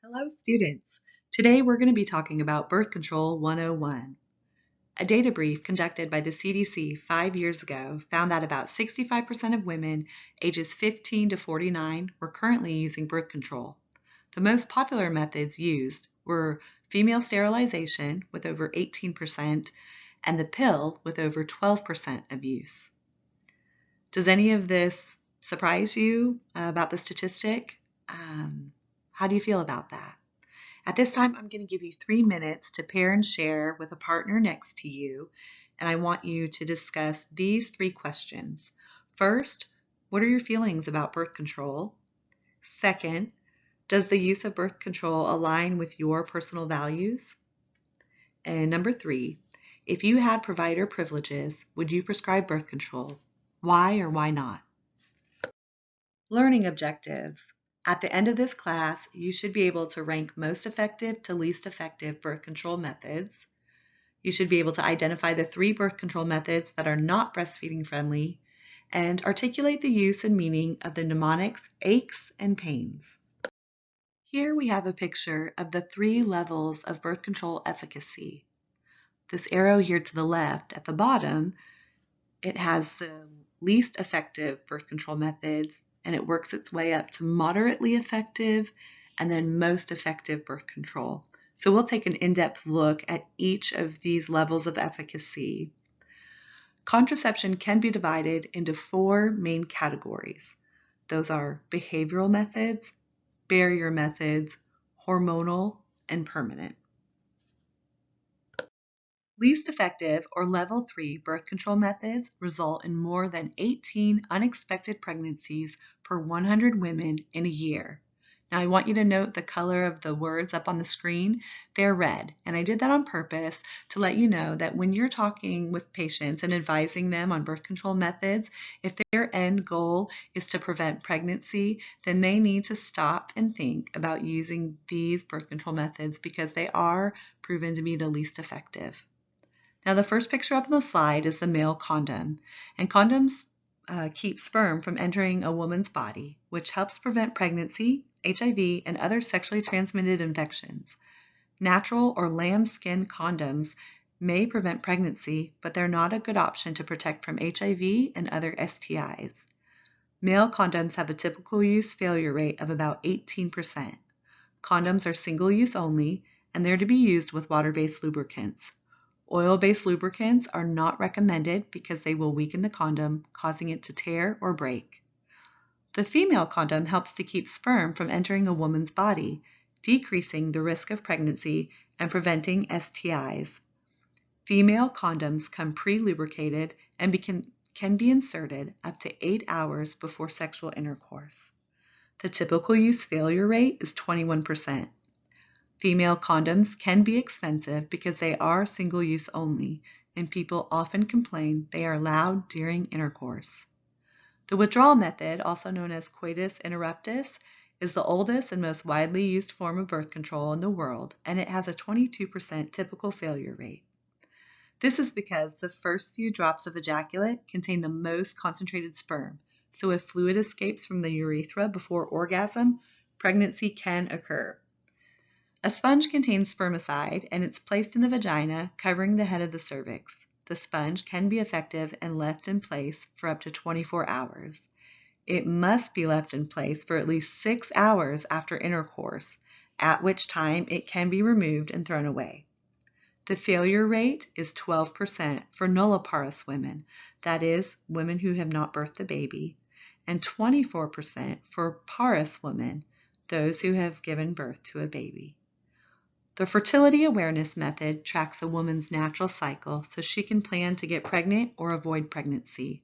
Hello, students. Today we're going to be talking about Birth Control 101. A data brief conducted by the CDC 5 years ago found that about 65% of women ages 15 to 49 were currently using birth control. The most popular methods used were female sterilization with over 18% and the pill with over 12% of use. Does any of this surprise you about the statistic? How do you feel about that? At this time, I'm going to give you 3 minutes to pair and share with a partner next to you, and I want you to discuss these 3 questions. First, what are your feelings about birth control? Second, does the use of birth control align with your personal values? And number 3, if you had provider privileges, would you prescribe birth control? Why or why not? Learning objectives. At the end of this class, you should be able to rank most effective to least effective birth control methods. You should be able to identify the 3 birth control methods that are not breastfeeding friendly and articulate the use and meaning of the mnemonics aches and pains. Here we have a picture of the 3 levels of birth control efficacy. This arrow here to the left at the bottom, it has the least effective birth control methods, and it works its way up to moderately effective and then most effective birth control. So we'll take an in-depth look at each of these levels of efficacy. Contraception can be divided into 4 main categories. Those are behavioral methods, barrier methods, hormonal, and permanent. Least effective or level 3 birth control methods result in more than 18 unexpected pregnancies per 100 women in a year. Now I want you to note the color of the words up on the screen. They're red, and I did that on purpose to let you know that when you're talking with patients and advising them on birth control methods, if their end goal is to prevent pregnancy, then they need to stop and think about using these birth control methods because they are proven to be the least effective. Now the first picture up on the slide is the male condom, and condoms keep sperm from entering a woman's body, which helps prevent pregnancy, HIV, and other sexually transmitted infections. Natural or lambskin condoms may prevent pregnancy, but they're not a good option to protect from HIV and other STIs. Male condoms have a typical use failure rate of about 18%. Condoms are single use only, and they're to be used with water-based lubricants. Oil-based lubricants are not recommended because they will weaken the condom, causing it to tear or break. The female condom helps to keep sperm from entering a woman's body, decreasing the risk of pregnancy and preventing STIs. Female condoms come pre-lubricated and can be inserted up to 8 hours before sexual intercourse. The typical use failure rate is 21%. Female condoms can be expensive because they are single-use only, and people often complain they are loud during intercourse. The withdrawal method, also known as coitus interruptus, is the oldest and most widely used form of birth control in the world, and it has a 22% typical failure rate. This is because the first few drops of ejaculate contain the most concentrated sperm, so if fluid escapes from the urethra before orgasm, pregnancy can occur. A sponge contains spermicide, and it's placed in the vagina, covering the head of the cervix. The sponge can be effective and left in place for up to 24 hours. It must be left in place for at least 6 hours after intercourse, at which time it can be removed and thrown away. The failure rate is 12% for nulliparous women, that is, women who have not birthed a baby, and 24% for parous women, those who have given birth to a baby. The fertility awareness method tracks a woman's natural cycle so she can plan to get pregnant or avoid pregnancy.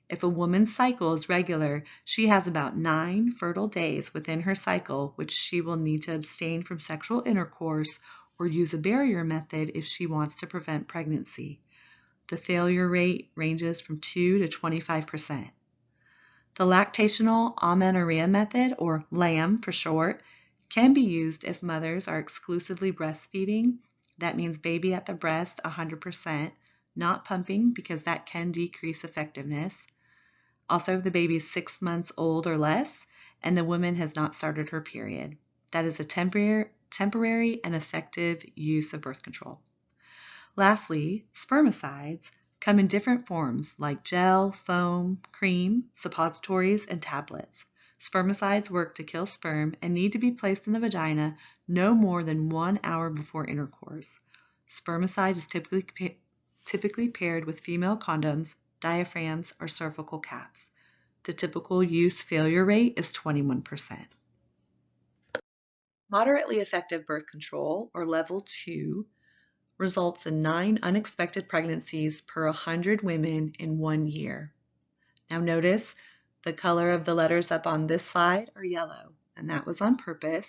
If a woman's cycle is regular, she has about 9 fertile days within her cycle which she will need to abstain from sexual intercourse or use a barrier method if she wants to prevent pregnancy. The failure rate ranges from 2 to 25%. The lactational amenorrhea method, or LAM for short, can be used if mothers are exclusively breastfeeding. That means baby at the breast 100%, not pumping because that can decrease effectiveness. Also, if the baby is 6 months old or less and the woman has not started her period. That is a temporary and effective use of birth control. Lastly, spermicides come in different forms like gel, foam, cream, suppositories, and tablets. Spermicides work to kill sperm and need to be placed in the vagina no more than 1 hour before intercourse. Spermicide is typically paired with female condoms, diaphragms, or cervical caps. The typical use failure rate is 21%. Moderately effective birth control, or level 2, results in 9 unexpected pregnancies per 100 women in 1 year. Now notice the color of the letters up on this slide are yellow, and that was on purpose.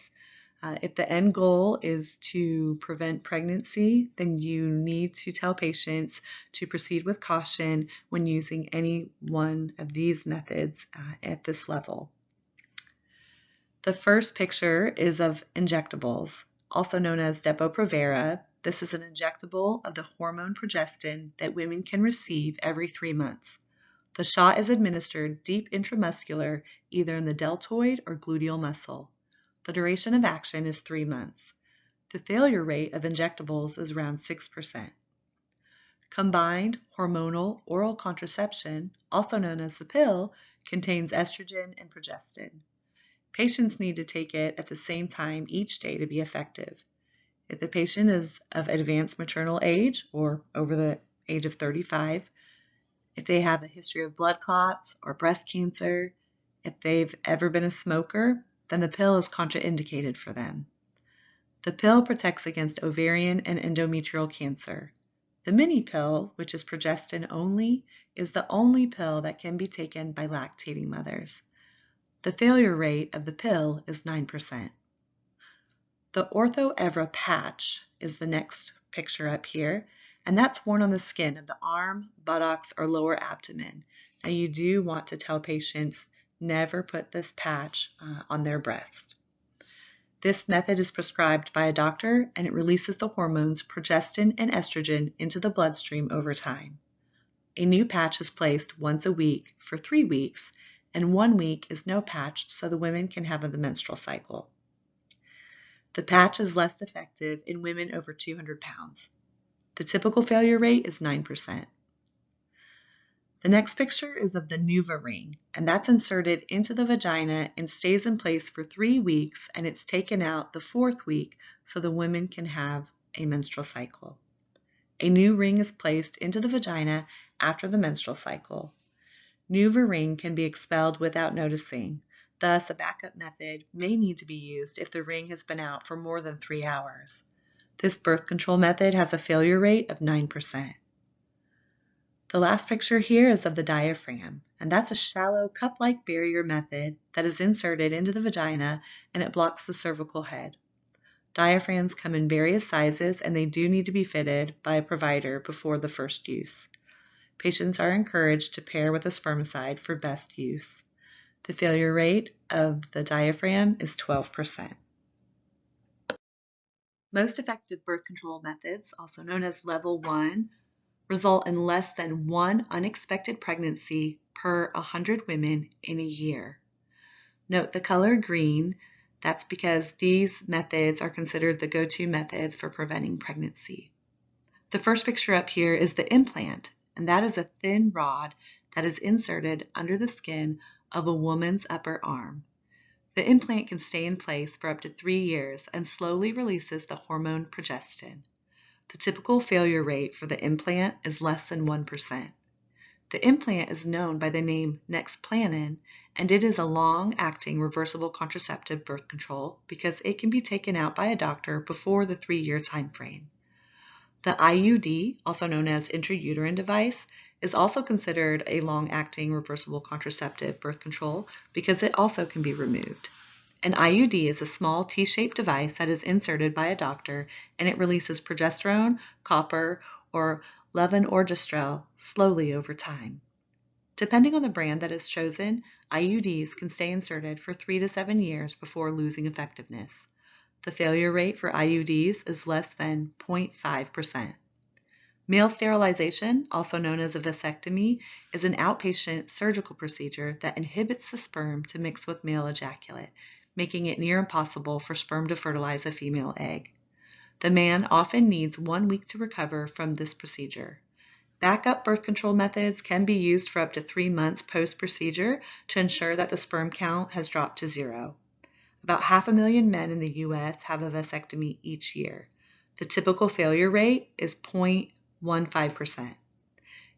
If the end goal is to prevent pregnancy, then you need to tell patients to proceed with caution when using any one of these methods at this level. The first picture is of injectables, also known as Depo-Provera. This is an injectable of the hormone progestin that women can receive every 3 months. The shot is administered deep intramuscular, either in the deltoid or gluteal muscle. The duration of action is 3 months. The failure rate of injectables is around 6%. Combined hormonal oral contraception, also known as the pill, contains estrogen and progestin. Patients need to take it at the same time each day to be effective. If the patient is of advanced maternal age or over the age of 35, if they have a history of blood clots or breast cancer, if they've ever been a smoker, then the pill is contraindicated for them. The pill protects against ovarian and endometrial cancer. The mini pill, which is progestin only, is the only pill that can be taken by lactating mothers. The failure rate of the pill is 9%. The OrthoEvra patch is the next picture up here, and that's worn on the skin of the arm, buttocks, or lower abdomen. Now you do want to tell patients never put this patch on their breast. This method is prescribed by a doctor, and it releases the hormones progestin and estrogen into the bloodstream over time. A new patch is placed once a week for 3 weeks, and 1 week is no patch so the women can have the menstrual cycle. The patch is less effective in women over 200 pounds. The typical failure rate is 9%. The next picture is of the NuvaRing, and that's inserted into the vagina and stays in place for 3 weeks, and it's taken out the 4th week so the women can have a menstrual cycle. A new ring is placed into the vagina after the menstrual cycle. NuvaRing can be expelled without noticing. Thus, a backup method may need to be used if the ring has been out for more than 3 hours. This birth control method has a failure rate of 9%. The last picture here is of the diaphragm, and that's a shallow cup-like barrier method that is inserted into the vagina, and it blocks the cervical head. Diaphragms come in various sizes, and they do need to be fitted by a provider before the first use. Patients are encouraged to pair with a spermicide for best use. The failure rate of the diaphragm is 12%. Most effective birth control methods, also known as level 1, result in less than 1 unexpected pregnancy per 100 women in a year. Note the color green. That's because these methods are considered the go-to methods for preventing pregnancy. The first picture up here is the implant, and that is a thin rod that is inserted under the skin of a woman's upper arm. The implant can stay in place for up to 3 years and slowly releases the hormone progestin. The typical failure rate for the implant is less than 1%. The implant is known by the name Nexplanon, and it is a long-acting reversible contraceptive birth control because it can be taken out by a doctor before the 3-year time frame. The IUD, also known as intrauterine device, is also considered a long-acting reversible contraceptive birth control because it also can be removed. An IUD is a small T-shaped device that is inserted by a doctor, and it releases progesterone, copper, or levonorgestrel slowly over time. Depending on the brand that is chosen, IUDs can stay inserted for 3 to 7 years before losing effectiveness. The failure rate for IUDs is less than 0.5%. Male sterilization, also known as a vasectomy, is an outpatient surgical procedure that inhibits the sperm to mix with male ejaculate, making it near impossible for sperm to fertilize a female egg. The man often needs 1 week to recover from this procedure. Backup birth control methods can be used for up to 3 months post-procedure to ensure that the sperm count has dropped to 0. About 500,000 men in the U.S. have a vasectomy each year. The typical failure rate is 0.15%.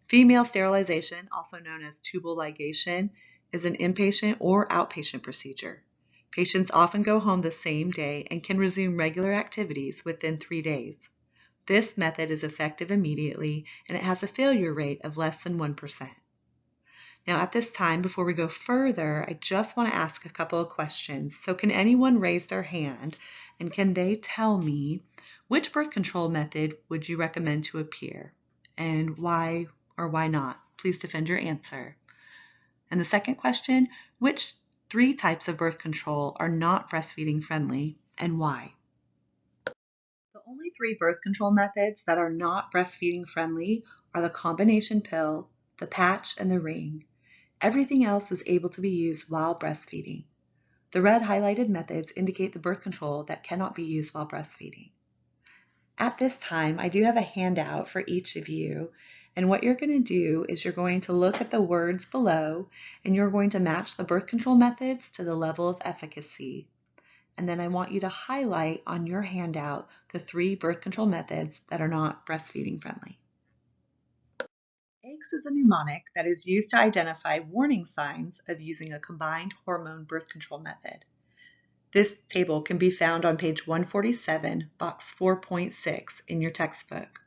Female sterilization, also known as tubal ligation, is an inpatient or outpatient procedure. Patients often go home the same day and can resume regular activities within 3 days. This method is effective immediately, and it has a failure rate of less than 1%. Now at this time, before we go further, I just want to ask a couple of questions. So can anyone raise their hand, and can they tell me which birth control method would you recommend to a peer, and why or why not? Please defend your answer. And the second question, which 3 types of birth control are not breastfeeding friendly, and why? The only 3 birth control methods that are not breastfeeding friendly are the combination pill, the patch, and the ring. Everything else is able to be used while breastfeeding. The red highlighted methods indicate the birth control that cannot be used while breastfeeding. At this time, I do have a handout for each of you, and what you're going to do is you're going to look at the words below, and you're going to match the birth control methods to the level of efficacy. And then I want you to highlight on your handout the 3 birth control methods that are not breastfeeding friendly. AICS is a mnemonic that is used to identify warning signs of using a combined hormone birth control method. This table can be found on page 147, box 4.6 in your textbook.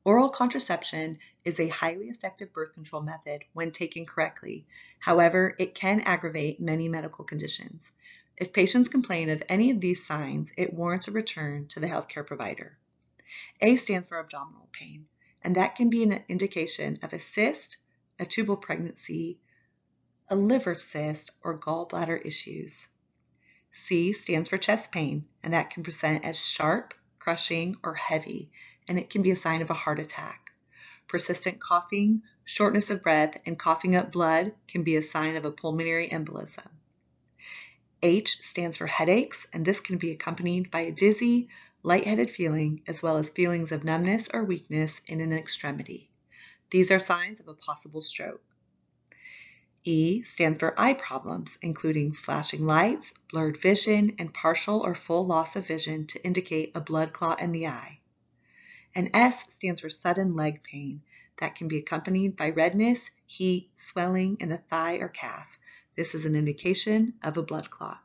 Oral contraception is a highly effective birth control method when taken correctly. However, it can aggravate many medical conditions. If patients complain of any of these signs, it warrants a return to the healthcare provider. A stands for abdominal pain, and that can be an indication of a cyst, a tubal pregnancy, a liver cyst, or gallbladder issues. C stands for chest pain, and that can present as sharp, crushing, or heavy, and it can be a sign of a heart attack. Persistent coughing, shortness of breath, and coughing up blood can be a sign of a pulmonary embolism. H stands for headaches, and this can be accompanied by a dizzy, lightheaded feeling, as well as feelings of numbness or weakness in an extremity. These are signs of a possible stroke. E stands for eye problems, including flashing lights, blurred vision, and partial or full loss of vision to indicate a blood clot in the eye. And S stands for sudden leg pain that can be accompanied by redness, heat, swelling in the thigh or calf. This is an indication of a blood clot.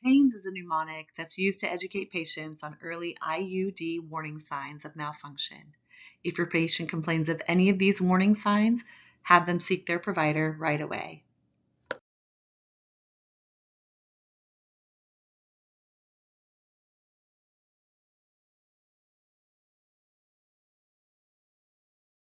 PAINS is a mnemonic that's used to educate patients on early IUD warning signs of malfunction. If your patient complains of any of these warning signs, have them seek their provider right away.